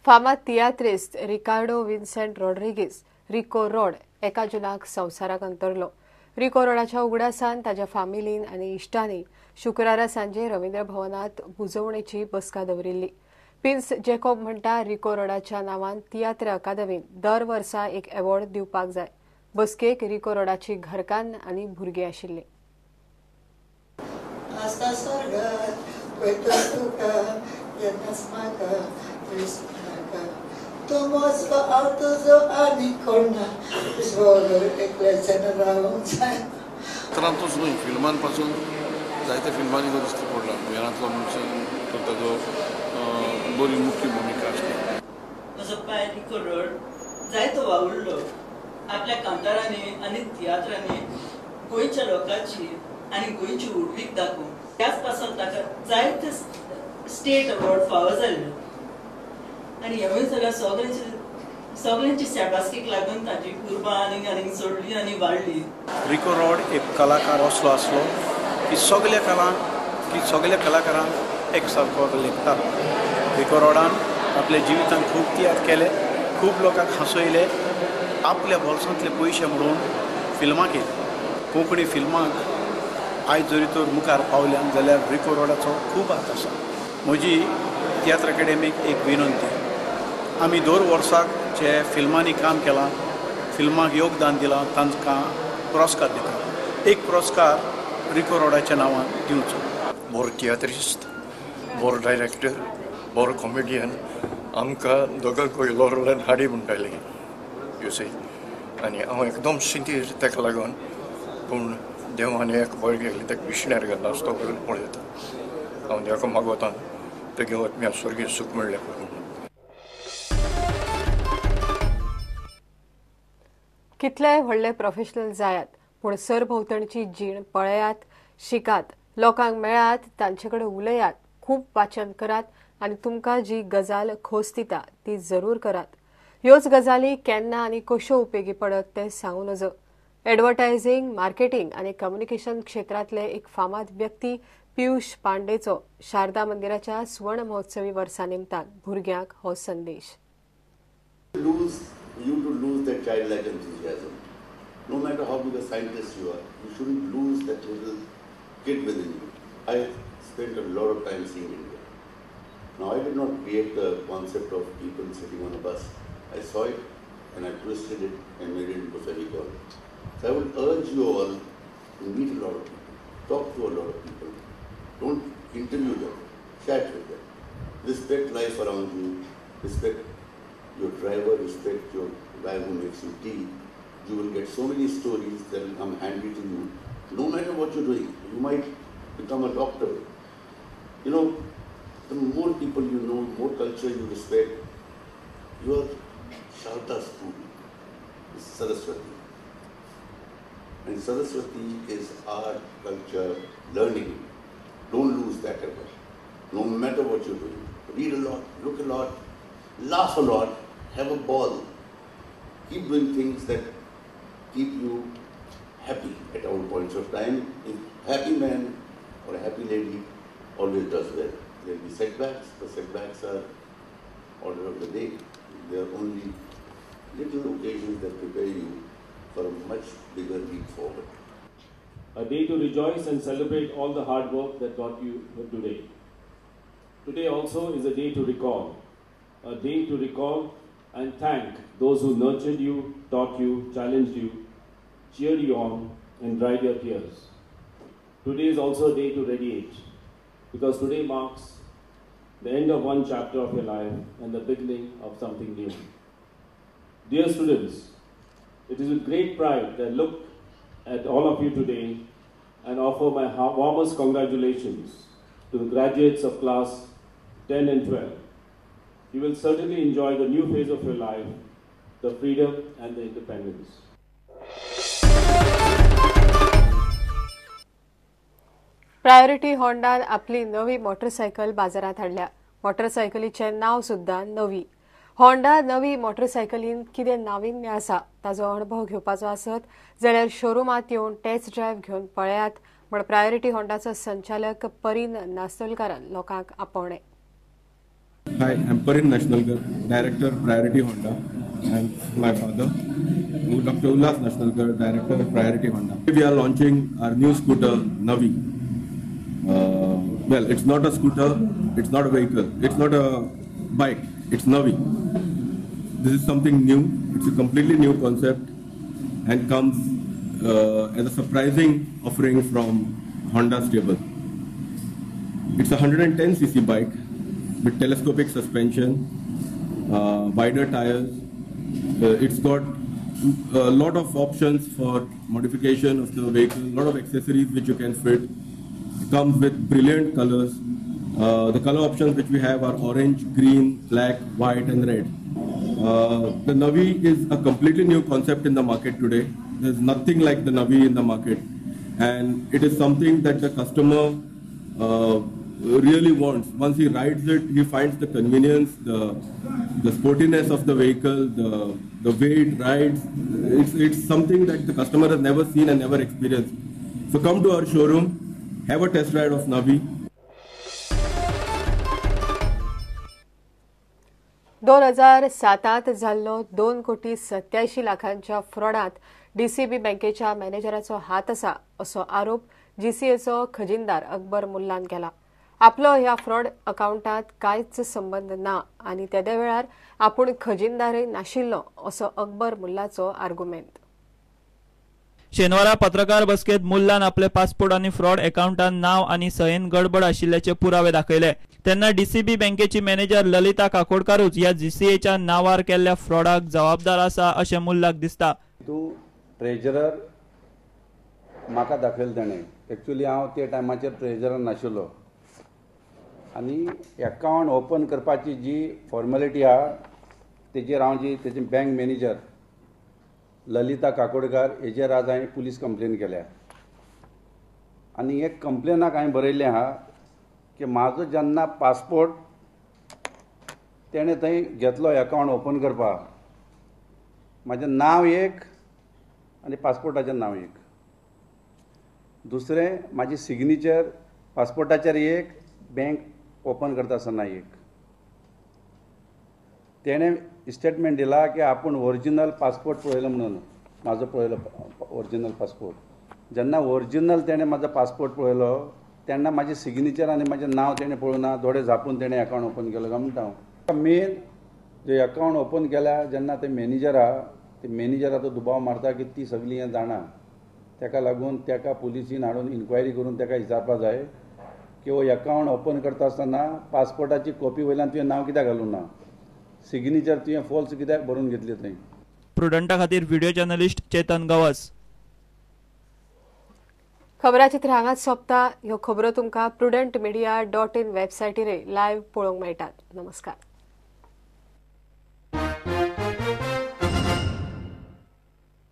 फामाद तियात्रिस्ट रिकार्डो विन्सेंट रॉड्रिगीस रिको रॉड 1 जुनाक संवसाराक अंतरलो. रिको रॉडाच्या उगडासान ताच्या फामिलीन आनी इश्टांनी शुक्रारा सांजे रवींद्र भवनात बुजवणेची बसका दवरिल्ली. प्रिन्स जॅकोब म्हणटा रिको रॉडाच्या नांवान तियात्र अकादमीन दर वर्सा एक अवॉर्ड दिवपाक जाय. बसकेक रिको रॉडाची घरकान्न आनी भुरगीं आशिल्लीं. तरांतूच न्हय फिल्मां पासून जायत्या फिल्मांनी तो दिश्टी पडला. ह्यातलो म्हणजे ताजो बरी मुख्य भुमिका आसली. म्हजो पाय रिको रॉड जायतो वावुरलो. आपल्या कांतारांनी आनी तियात्रांनी गोंयच्या लोकांची आनी गोंयची उर्बीक दाखोवन त्याच पासून ताका जायते स्टेट अवॉर्ड फावो जाल्ले. आनी ह्यावेळी सगळ्यांची शाबासकेक लागून ताची कुर्बा आनी सोडली आनी वाडली. रिको रॉड एक कलाकार असलो की सगळ्या कलाकारांक एक सारको लेखता. रिको रॉडान आपल्या जिवितांत खूब तियात्र केले, खूब लोकांक हसयले, आपल्या बोल्सांतले पयशे मोडून फिल्मां केली. कोंकणी फिल्मांक आयज जरी तर मुखार पावल्यान जाल्यार रिको रॉडाचो खूब हात आसा. म्हजी तियात्र अकादेमीक एक विनंती, आमी दर वर्साक जे फिल्मांनी काम केलां, फिल्माक योगदान दिलां, तांकां पुरस्कार दिता. एक पुरस्कार रिको रॉडाच्या नांवान दिवचो. बरो तियात्रिस्ट, बरो डायरेक्टर, बरो कॉमेडियन, आमकां दोगांकूय लॉरेल हाडी म्हणटाले यू सी. आनी हांव एकदम सिंथीर ताका लागून, पूण देवान एक बळ गेली ताका विशण्यार गेल्लो आसतो पळयता. हांव देवाक मागोतां तेगे आत्म्या स्वर्गीय सूख मेळ्ळें पळय. कितलेय व्हडले प्रोफेशनल जायात, पूण सरभोंवतणची जीण पळयात, शिकात, लोकांक मेळात, तांचे कडेन उलयात, खूब वाचन करात आनी तुमकां जी गजाल खोस दिता ती जरूर करात. ह्योच गजाली केन्ना आनी कश्यो उपेगी पडत तें सांगू नजो. एडवर्टायझींग, मार्केटिंग आनी कम्युनिकेशन क्षेत्रांतले एक फामाद व्यक्ती पियुष पांडेचो शारदा मंदिराच्या सुवर्ण महोत्सवी वर्सा निमतान भुरग्यांक हो संदेश. You to lose that childlike enthusiasm. No matter how big a scientist you are, you shouldn't lose that little kid within you. I spent a lot of time seeing India. Now, I did not create the concept of people sitting on a bus. I saw it and I twisted it and made it into Fevicol. So I would urge you all to meet a lot of people, talk to a lot of people. Don't interview them, chat with them. Respect life around you, respect your driver, respect your guy who makes you tea. You will get so many stories that will come handy to you. No matter what you're doing, you might become a doctor. You know, the more people you know, more culture you respect. Your Sharda school is Saraswati. And Saraswati is art, culture, learning. Don't lose that ever. No matter what you're doing. Read a lot, look a lot, laugh a lot, have a ball. Keep doing things that keep you happy at all points of time. A happy man or a happy lady always does well. There will be setbacks, but setbacks are order of the day. They are only little occasions that prepare you for a much bigger leap forward. A day to rejoice and celebrate all the hard work that got you here today. Today also is a day to recall. A day to recall and thank those who nurtured you, taught you, challenged you, cheered you on, and dried your tears. Today is also a day to radiate, because today marks the end of one chapter of your life and the beginning of something new. Dear students, it is with great pride that I look at all of you today and offer my warmest congratulations to the graduates of class 10 and 12. You will certainly enjoy the new phase of your life, the freedom and the independence. Priority होंडान आपली नवी motorcycle बाजारात हाडल्या. मोटरसायकलीचे नाव सुद्धा नवी. Honda नवी मोटरसायकलीन कितें नाविन्य आसा ताजो अणभव घेवपाचो आसत जाल्यार शोरूमात येवन टेस्ट ड्रायव्ह घेवन पळयात म्हण प्रायोरिटी होंडाचो संचालक परीन नास्तोलकारान लोकांक आपवणे. Hi, I'm Parin Nashnalkar, Director, Priority Honda, and my father, Dr. Ullas Nashnalkar, Director, Priority Honda. We are launching our new scooter, Navi. Well, it's not a scooter, it's not a vehicle, it's not a bike, it's Navi. This is something new, it's a completely new concept and comes as a surprising offering from Honda stable. It's a 110cc bike with telescopic suspension, wider tires. It's got a lot of options for modification of the vehicle, a lot of accessories which you can fit. It comes with brilliant colors. The color options which we have are orange, green, black, white and red. The Navi is a completely new concept in the market today. There's nothing like the Navi in the market, and it is something that the customer really wants. Once he rides it, he finds the convenience, the sportiness of the vehicle, the way it rides. It's something that the customer has never seen and never experienced. So come to our showroom, have a test ride of Navi. 2007 जाल्लो 2,87 लाखांच्या फ्रॉडांत DCB बँकेच्या मॅनेजराचो हात आसा असो आरोप GCAचो खजिनदार अकबर मुल्लान केला. आपलो ह्या फ्रॉड अकाउंटात कांयच संबंध ना आनी तेदे वेळार आपूण खजिनदारय नाशिल्लो असो अकबर मुल्लाचो आर्ग्युमेंट. शेनवारा पत्रकार बसकेत मुल्लान आपले पासपोर्ट आनी फ्रॉड अकाउंटात नाव आनी सयेन गडबड आशिल्ल्याचे पुरावे दाखयले. तेन्ना DCB बँकेची मॅनेजर ललिता काकोडकारूच ह्या GCAच्या नावार केल्ल्या फ्रॉडाक जबाबदार आसा अशें मुल्लाक दिसता. तूं ट्रेजरर म्हाका दाखयलें ताणें. एक्चुली हांव त्या टायमाचेर ट्रेजरर नाशिल्लो आनी एकावंट ओपन करपाची जी फॉर्मेलिटी आहा तेजेर हांव तेजे बँक मॅनेजर ललिता काकोडकार हेजेर आज हांवें पुलीस कंप्लेन केल्या. आनी एक कंप्लेनाक हांवें बरयल्लें आहा की म्हाजो जेन्ना पासपोर्ट तेणें थंय घेतलो एकावंट ओपन करपाक, म्हाजें नांव एक आनी पासपोर्टाचें नांव एक. दुसरें म्हाजी सिग्नेचर पासपोर्टाचेर एक, बँक ओपन करता आसतना एक. तेणें स्टेटमेंट दिला की आपूण ओरिजिनल पासपोर्ट पळयलो म्हणून, म्हाजो पळयलो ओरिजिनल पासपोर्ट. जेन्ना ओरिजिनल तेणें म्हाजो पासपोर्ट पळयलो तेन्ना म्हाजें सिग्नेचर आनी म्हाजें नांव तेणें पळोवना, दोळे झापून तेणें अकावंट ओपन केलो काय म्हणटा हांव. मेन जे अकावंट ओपन केल्या जेन्ना ते मॅनेजर आहा ते मॅनेजराचो दुबाव मारता की ती सगळीं हें जाणा. ताका लागून ताका पुलिसीन हाडून इन्क्वायरी करून ताका विचारपा जाय की हो अकावंट ओपन करता आसतना पासपोर्टाची कॉपी वयल्यान तुवें नांव कित्याक घालूं ना, सिग्नेचर तुवें फॉल्स कित्याक बरोवन घेतली थंय. प्रुडंटा खातीर व्हिडिओ जर्नलिस्ट चेतन गवस. खबराचित्र हांगाच सोंपता. ह्यो खबरो तुमकां prudentmedia.in वेबसायटीर लायव्ह पळोवंक मेळटात. नमस्कार.